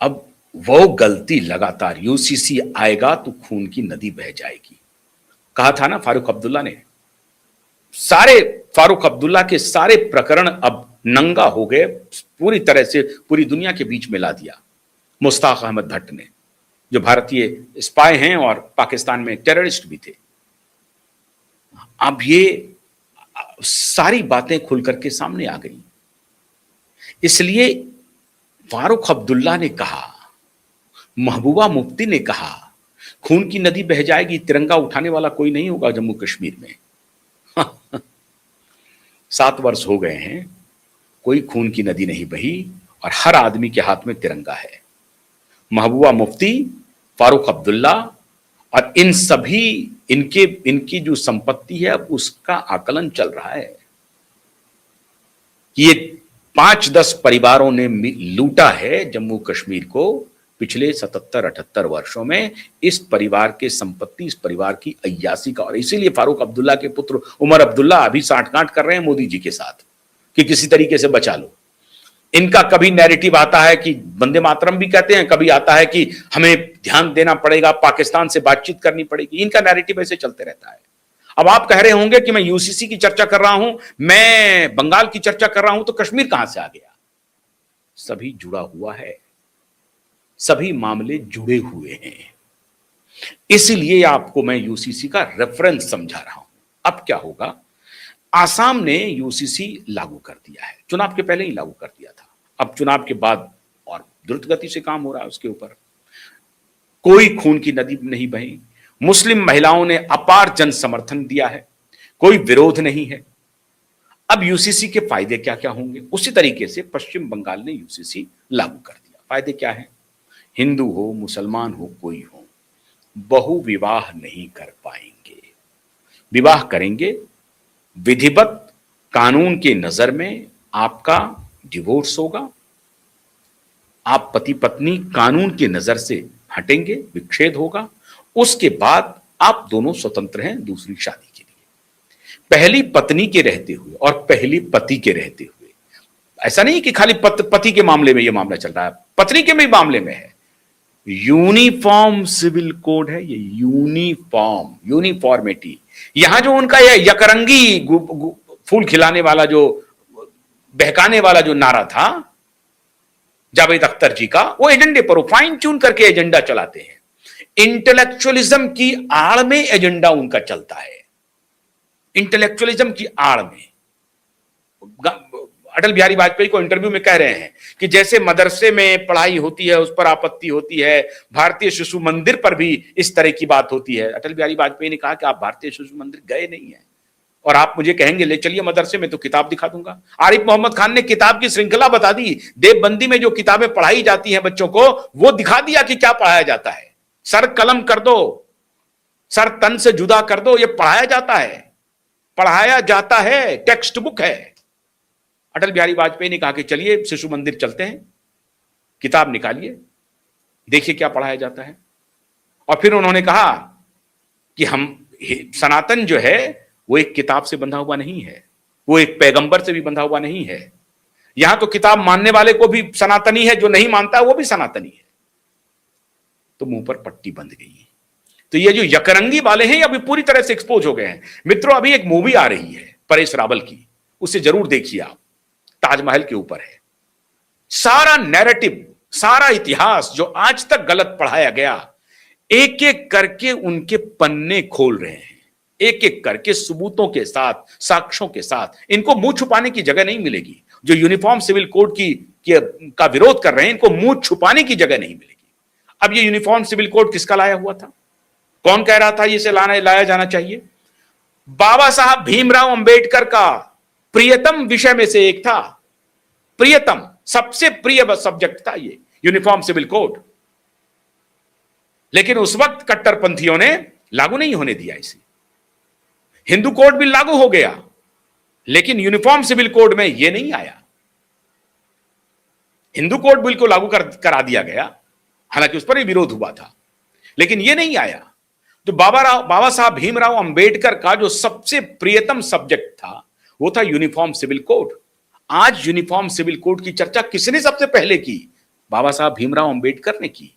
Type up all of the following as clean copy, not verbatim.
अब वो गलती लगातार, यूसीसी आएगा तो खून की नदी बह जाएगी। कहा था ना फारूक अब्दुल्ला ने, सारे फारूक अब्दुल्ला के सारे प्रकरण अब नंगा हो गए, पूरी तरह से पूरी दुनिया के बीच में ला दिया मुश्ताक अहमद भट्ट ने, जो भारतीय स्पाई हैं और पाकिस्तान में टेररिस्ट भी थे। अब ये सारी बातें खुल करके सामने आ गई। इसलिए फारूक अब्दुल्ला ने कहा, महबूबा मुफ्ती ने कहा, खून की नदी बह जाएगी, तिरंगा उठाने वाला कोई नहीं होगा जम्मू कश्मीर में। 7 वर्ष हो गए हैं, कोई खून की नदी नहीं बही और हर आदमी के हाथ में तिरंगा है। महबूबा मुफ्ती, फारूक अब्दुल्ला और इन सभी इनकी जो संपत्ति है अब उसका आकलन चल रहा है कि ये 5-10 परिवारों ने लूटा है जम्मू कश्मीर को पिछले 77-78 वर्षों में। इस परिवार के संपत्ति, इस परिवार की अय्यासी का, और इसीलिए फारूक अब्दुल्ला के पुत्र उमर अब्दुल्ला अभी साठगांठ कर रहे हैं मोदी जी के साथ कि किसी तरीके से बचा लो। इनका कभी नैरेटिव आता है कि वंदे मातरम भी कहते हैं, कभी आता है कि हमें ध्यान देना पड़ेगा, पाकिस्तान से बातचीत करनी पड़ेगी। इनका नैरेटिव ऐसे चलते रहता है। अब आप कह रहे होंगे कि मैं यूसीसी की चर्चा कर रहा हूं, मैं बंगाल की चर्चा कर रहा हूं, तो कश्मीर कहां से आ गया? सभी जुड़ा हुआ है, सभी मामले जुड़े हुए हैं। इसलिए आपको मैं यूसीसी का रेफरेंस समझा रहा हूं। अब क्या होगा, आसाम ने यूसीसी लागू कर दिया है, चुनाव के पहले ही लागू कर दिया था, अब चुनाव के बाद और द्रुत गति से काम हो रहा है उसके ऊपर। कोई खून की नदी नहीं बही, मुस्लिम महिलाओं ने अपार जन समर्थन दिया है, कोई विरोध नहीं है। अब यूसीसी के फायदे क्या क्या होंगे, उसी तरीके से पश्चिम बंगाल ने यूसीसी लागू कर दिया। फायदे क्या है? हिंदू हो, मुसलमान हो, कोई हो, बहु विवाह नहीं कर पाएंगे। विवाह करेंगे, विधिवत कानून के नजर में आपका डिवोर्स होगा, आप पति पत्नी कानून की नजर से हटेंगे, विच्छेद होगा, उसके बाद आप दोनों स्वतंत्र हैं दूसरी शादी के लिए। पहली पत्नी के रहते हुए और पहली पति के रहते हुए, ऐसा नहीं कि खाली पति के मामले में यह मामला चल रहा है, पत्नी के भी मामले में है। यूनिफॉर्म सिविल कोड है ये, यूनिफॉर्मिटी। यहां जो उनका यह यकरंगी फूल खिलाने वाला, जो बहकाने वाला जो नारा था जावेद अख्तर जी का, वो एजेंडे पर फाइन ट्यून करके एजेंडा चलाते हैं। इंटेलेक्चुअलिज्म की आड़ में एजेंडा उनका चलता है, इंटेलेक्चुअलिज्म की आड़ में। अटल बिहारी वाजपेयी को इंटरव्यू में कह रहे हैं कि जैसे मदरसे में पढ़ाई होती है उस पर आपत्ति होती है, भारतीय शिशु मंदिर पर भी इस तरह की बात होती है। अटल बिहारी वाजपेयी ने कहा कि आप भारतीय शिशु मंदिर गए नहीं है और आप मुझे कहेंगे ले चलिए मदरसे में, तो किताब दिखा दूंगा। आरिफ मोहम्मद खान ने किताब की श्रृंखला बता दी, देवबंदी में जो किताबें पढ़ाई जाती हैं बच्चों को, वो दिखा दिया कि क्या पढ़ाया जाता है। सर कलम कर दो, सर तन से जुदा कर दो, ये पढ़ाया जाता है, टेक्स्ट बुक है। अटल बिहारी वाजपेयी ने कहा कि चलिए शिशु मंदिर चलते हैं, किताब निकालिए, देखिए क्या पढ़ाया जाता है। और फिर उन्होंने कहा कि हम सनातन जो है वो एक किताब से बंधा हुआ नहीं है, वो एक पैगंबर से भी बंधा हुआ नहीं है। यहां तो किताब मानने वाले को भी सनातनी है, जो नहीं मानता वो भी सनातनी है। तो मुंह पर पट्टी बंध गई। तो ये जो यकरंगी वाले हैं अभी पूरी तरह से एक्सपोज हो गए हैं। मित्रों, अभी एक मूवी आ रही है परेश रावल की, उसे जरूर देखिए आप, ताजमहल के ऊपर है। सारा नैरेटिव, सारा इतिहास जो आज तक गलत पढ़ाया गया, एक एक करके उनके पन्ने खोल रहे हैं, एक एक करके सबूतों के साथ, साक्ष्यों के साथ। इनको मुंह छुपाने की जगह नहीं मिलेगी। जो यूनिफॉर्म सिविल कोड का विरोध कर रहे हैं, इनको मुंह छुपाने की जगह नहीं मिलेगी। अब ये यूनिफॉर्म सिविल कोड किसका लाया हुआ था? कौन कह रहा था इसे लाया जाना चाहिए? बाबा साहब भीमराव अंबेडकर का प्रियतम विषय में से एक था, प्रियतम, सबसे प्रिय सब्जेक्ट था ये यूनिफॉर्म सिविल कोड। लेकिन उस वक्त कट्टरपंथियों ने लागू नहीं होने दिया इसे। हिंदू कोड बिल लागू हो गया, लेकिन यूनिफॉर्म सिविल कोड में यह नहीं आया। हिंदू कोड बिल को लागू करा दिया गया, हालांकि उस पर भी विरोध हुआ था, लेकिन यह नहीं आया। तो बाबा साहब भीमराव अंबेडकर का जो सबसे प्रियतम सब्जेक्ट था वो था यूनिफॉर्म सिविल कोड। आज यूनिफॉर्म सिविल कोड की चर्चा किसने सबसे पहले की? बाबा साहब भीमराव अंबेडकर ने की।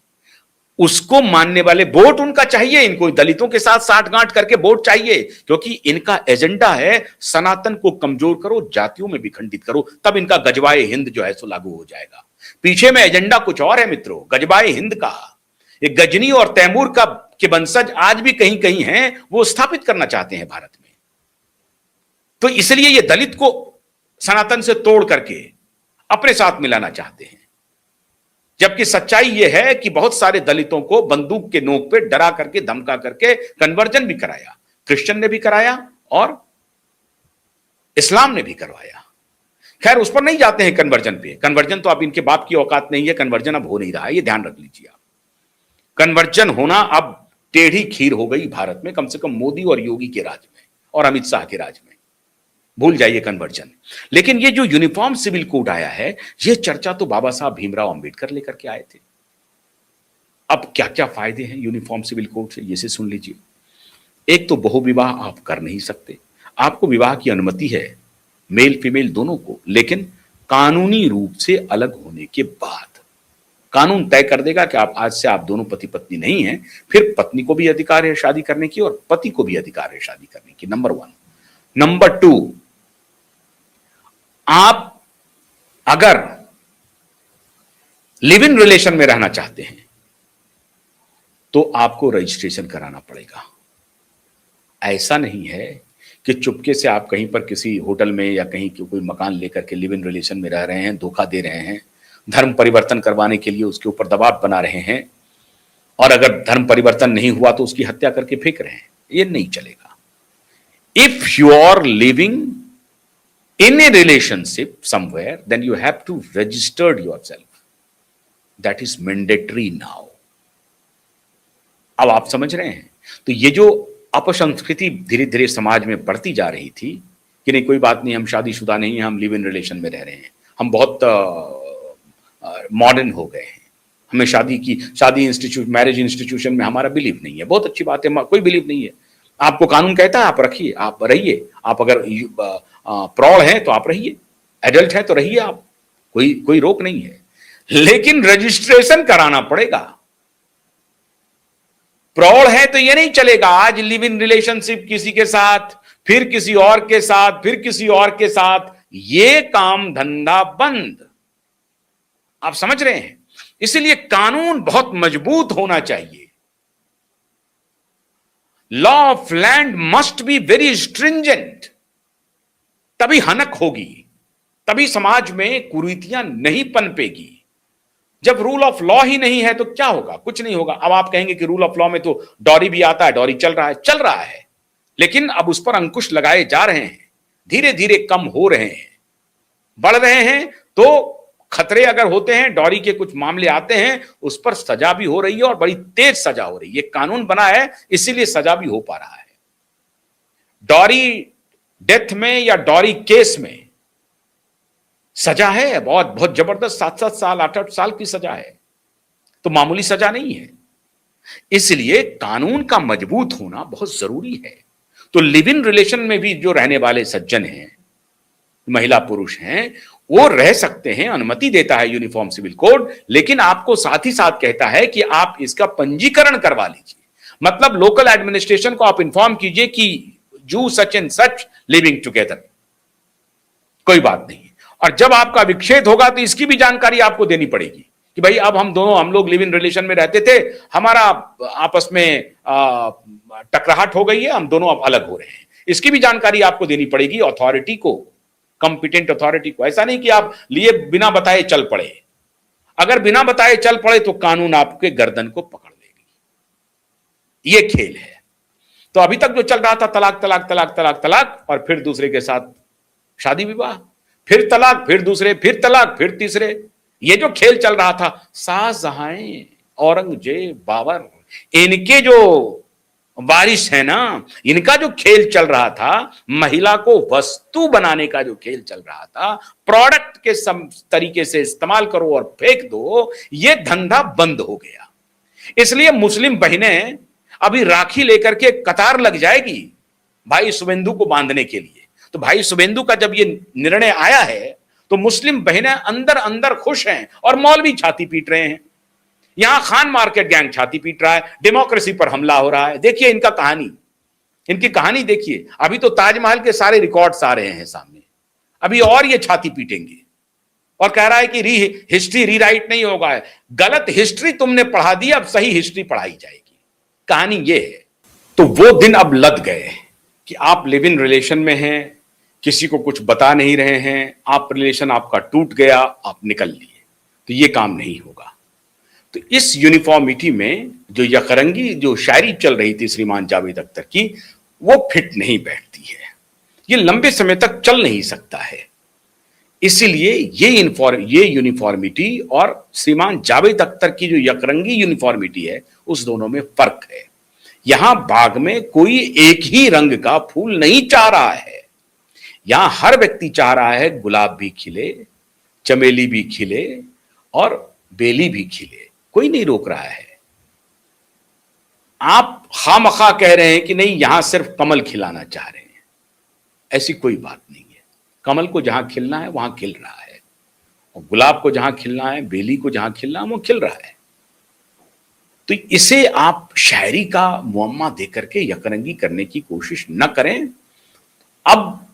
उसको मानने वाले वोट उनका चाहिए, इनको दलितों के साथ साठगांठ करके वोट चाहिए, क्योंकि इनका एजेंडा है सनातन को कमजोर करो, जातियों में विखंडित करो, तब इनका गजवाए हिंद जो है सो लागू हो जाएगा। पीछे में एजेंडा कुछ और है मित्रों, गजवाए हिंद का। ये गजनी और तैमूर का के वंशज आज भी कहीं कहीं हैं, वो स्थापित करना चाहते हैं भारत में। तो इसलिए ये दलित को सनातन से तोड़ करके अपने साथ मिलाना चाहते हैं, जबकि सच्चाई यह है कि बहुत सारे दलितों को बंदूक के नोक पे डरा करके धमका करके कन्वर्जन भी कराया, क्रिश्चियन ने भी कराया और इस्लाम ने भी करवाया। खैर उस पर नहीं जाते हैं कन्वर्जन पे, कन्वर्जन तो अब इनके बाप की औकात नहीं है, कन्वर्जन अब हो नहीं रहा है, ये ध्यान रख लीजिए आप। कन्वर्जन होना अब टेढ़ी खीर हो गई भारत में, कम से कम मोदी और योगी के राज में और अमित शाह के राज में, भूल जाइए कन्वर्जन। लेकिन ये जो यूनिफॉर्म सिविल कोड आया है, ये चर्चा तो बाबा साहब भीमराव अंबेडकर लेकर के आए थे। अब क्या क्या फायदे हैं यूनिफॉर्म सिविल कोड से, ये से सुन लीजिए। एक तो बहुविवाह आप कर नहीं सकते, आपको विवाह की अनुमति है मेल फीमेल दोनों को, लेकिन कानूनी रूप से अलग होने के बाद। कानून तय कर देगा कि आप आज से आप दोनों पति पत्नी नहीं हैं, फिर पत्नी को भी अधिकार है शादी करने की और पति को भी अधिकार है शादी करने की, नंबर 1। नंबर 2, आप अगर लिव इन रिलेशन में रहना चाहते हैं तो आपको रजिस्ट्रेशन कराना पड़ेगा। ऐसा नहीं है कि चुपके से आप कहीं पर किसी होटल में या कहीं कोई मकान लेकर के लिव इन रिलेशन में रह रहे हैं, धोखा दे रहे हैं, धर्म परिवर्तन करवाने के लिए उसके ऊपर दबाव बना रहे हैं, और अगर धर्म परिवर्तन नहीं हुआ तो उसकी हत्या करके फेंक रहे हैं। ये नहीं चलेगा। If you are living in a relationship somewhere, then you have to register yourself. That is mandatory now. अब आप समझ रहे हैं? तो ये जो अपसंस्कृति धीरे धीरे समाज में बढ़ती जा रही थी कि नहीं कोई बात नहीं, हम शादीशुदा नहीं हैं, हम लिव इन रिलेशन में रह रहे हैं, हम बहुत मॉडर्न हो गए हैं, हमें शादी इंस्टीट्यूट मैरिज इंस्टीट्यूशन में हमारा बिलीव नहीं है। बहुत अच्छी बात है, कोई बिलीव नहीं है, आपको कानून कहता है आप रखिए, आप रहिए। आप अगर प्रौढ़ हैं तो आप रहिए, एडल्ट हैं तो रहिए, आप कोई रोक नहीं है, लेकिन रजिस्ट्रेशन कराना पड़ेगा। प्रौढ़ है तो ये नहीं चलेगा, आज लिव इन रिलेशनशिप किसी के साथ, फिर किसी और के साथ, फिर किसी और के साथ, ये काम धंधा बंद। आप समझ रहे हैं? इसलिए कानून बहुत मजबूत होना चाहिए। Law of land must be very stringent, तभी हनक होगी, तभी समाज में कुरीतियां नहीं पनपेगी। जब रूल ऑफ लॉ ही नहीं है तो क्या होगा? कुछ नहीं होगा। अब आप कहेंगे कि रूल ऑफ लॉ में तो डॉरी भी आता है, डॉरी चल रहा है, लेकिन अब उस पर अंकुश लगाए जा रहे हैं, धीरे धीरे कम हो रहे हैं, बढ़ रहे हैं। तो खतरे अगर होते हैं, डॉरी के कुछ मामले आते हैं, उस पर सजा भी हो रही है और बड़ी तेज सजा हो रही है। कानून बना है इसीलिए सजा भी हो पा रहा है। डॉरी डेथ में या डॉरी केस में सजा है बहुत बहुत जबरदस्त, 7-7 साल 8-8 साल की सजा है, तो मामूली सजा नहीं है। इसलिए कानून का मजबूत होना बहुत जरूरी है। तो लिव इन रिलेशन में भी जो रहने वाले सज्जन हैं, महिला पुरुष हैं, वो रह सकते हैं, अनुमति देता है यूनिफॉर्म सिविल कोड, लेकिन आपको साथ ही साथ कहता है कि आप इसका पंजीकरण करवा लीजिए। मतलब लोकल एडमिनिस्ट्रेशन को आप इंफॉर्म कीजिए कि जू such and such living together, कोई बात नहीं। और जब आपका विच्छेद होगा तो इसकी भी जानकारी आपको देनी पड़ेगी कि भाई अब हम लोग लिव इन रिलेशन में रहते थे, हमारा आपस में टकराहट हो गई है, हम दोनों अब अलग हो रहे हैं। इसकी भी जानकारी आपको देनी पड़ेगी अथॉरिटी को, कंपिटेंट अथॉरिटी को। ऐसा नहीं कि आप लिए बिना बताए चल पड़े। अगर बिना बताए चल पड़े तो कानून आपके गर्दन को पकड़ लेगी। ये खेल है। तो अभी तक जो चल रहा था तलाक तलाक तलाक तलाक तलाक, और फिर दूसरे के साथ शादी विवाह, फिर तलाक, फिर दूसरे, फिर तलाक, फिर तीसरे, ये जो खेल चल रहा था, शाहजहां, औरंगजेब, बाबर, इनके जो वारिस है ना, इनका जो खेल चल रहा था, महिला को वस्तु बनाने का जो खेल चल रहा था, प्रोडक्ट के तरीके से इस्तेमाल करो और फेंक दो, ये धंधा बंद हो गया। इसलिए मुस्लिम बहनें अभी राखी लेकर के कतार लग जाएगी भाई शुभेंदु को बांधने के लिए। तो भाई शुभेंदु का जब ये निर्णय आया है तो मुस्लिम बहनें अंदर अंदर खुश हैं और मौलवी छाती पीट रहे हैं। यहां खान मार्केट गैंग छाती पीट रहा है, डेमोक्रेसी पर हमला हो रहा है। देखिए इनकी कहानी देखिए। अभी तो ताजमहल के सारे रिकॉर्ड्स आ रहे हैं सामने, अभी और ये छाती पीटेंगे और कह रहा है कि हिस्ट्री रीराइट नहीं होगा, गलत हिस्ट्री तुमने पढ़ा दी, अब सही हिस्ट्री पढ़ाई जाएगी। कहानी ये है। तो वो दिन अब लद गए कि आप लिव इन रिलेशन में हैं, किसी को कुछ बता नहीं रहे हैं, आप रिलेशन आपका टूट गया, आप निकल लिए, तो ये काम नहीं होगा। तो इस यूनिफॉर्मिटी में जो यकरंगी जो शायरी चल रही थी श्रीमान जावेद अख्तर की, वो फिट नहीं बैठती है, ये लंबे समय तक चल नहीं सकता है। इसीलिए ये यूनिफॉर्मिटी और श्रीमान जावेद अख्तर की जो यकरंगी यूनिफॉर्मिटी है, उस दोनों में फर्क है। यहां बाग में कोई एक ही रंग का फूल नहीं चाह रहा है, यहां हर व्यक्ति चाह रहा है गुलाब भी खिले, चमेली भी खिले और बेली भी खिले, कोई नहीं रोक रहा है। आप खामखा कह रहे हैं कि नहीं यहां सिर्फ कमल खिलाना चाह रहे हैं, ऐसी कोई बात नहीं है। कमल को जहां खिलना है वहां खिल रहा है, और गुलाब को जहां खिलना है, बेली को जहां खिलना है, वो खिल रहा है। तो इसे आप शायरी का मुअम्मा देकर के यकरंगी करने की कोशिश न करें। अब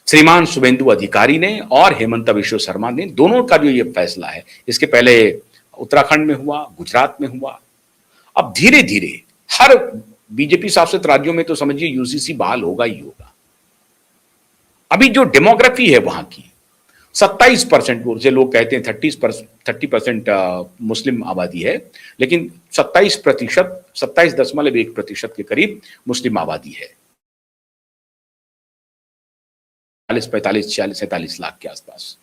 श्रीमान शुभेंदु अधिकारी ने और हेमंत बिश्व शर्मा ने, दोनों का जो ये फैसला है, इसके पहले उत्तराखंड में हुआ, गुजरात में हुआ, अब धीरे धीरे हर बीजेपी शासित राज्यों में तो समझिए यूसीसी बहाल होगा ही होगा। अभी जो डेमोग्राफी है वहां की 27%, से लोग कहते हैं 30% मुस्लिम आबादी है, लेकिन 27.1% के करीब मुस्लिम आबादी है, 45, 46, 47 लाख के आसपास।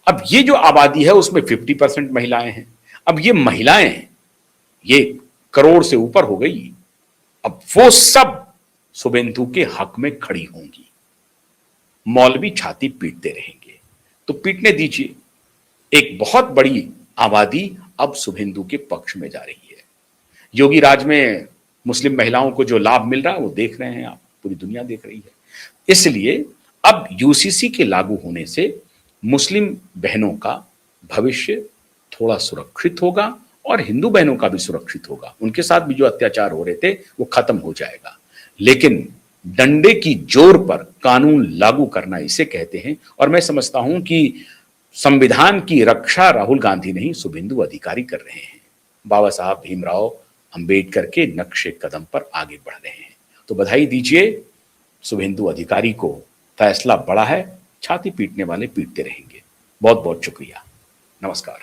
अब ये जो आबादी है उसमें 50% महिलाएं हैं। अब ये महिलाएं ये करोड़ से ऊपर हो गई, अब वो सब शुभेंदु के हक में खड़ी होंगी। मौलवी छाती पीटते रहेंगे, तो पीटने दीजिए। एक बहुत बड़ी आबादी अब शुभेंदु के पक्ष में जा रही है। योगी राज में मुस्लिम महिलाओं को जो लाभ मिल रहा है वो देख रहे हैं आप, पूरी दुनिया देख रही है। इसलिए अब यूसीसी के लागू होने से मुस्लिम बहनों का भविष्य थोड़ा सुरक्षित होगा और हिंदू बहनों का भी सुरक्षित होगा। उनके साथ भी जो अत्याचार हो रहे थे वो खत्म हो जाएगा। लेकिन डंडे की जोर पर कानून लागू करना इसे कहते हैं, और मैं समझता हूं कि संविधान की रक्षा राहुल गांधी नहीं, शुभेंदु अधिकारी कर रहे हैं। बाबा साहब भीमराव अंबेडकर के नक्शे कदम पर आगे बढ़ रहे हैं। तो बधाई दीजिए शुभेंदु अधिकारी को, फैसला बड़ा है, छाती पीटने वाले पीटते रहेंगे। बहुत बहुत शुक्रिया, नमस्कार।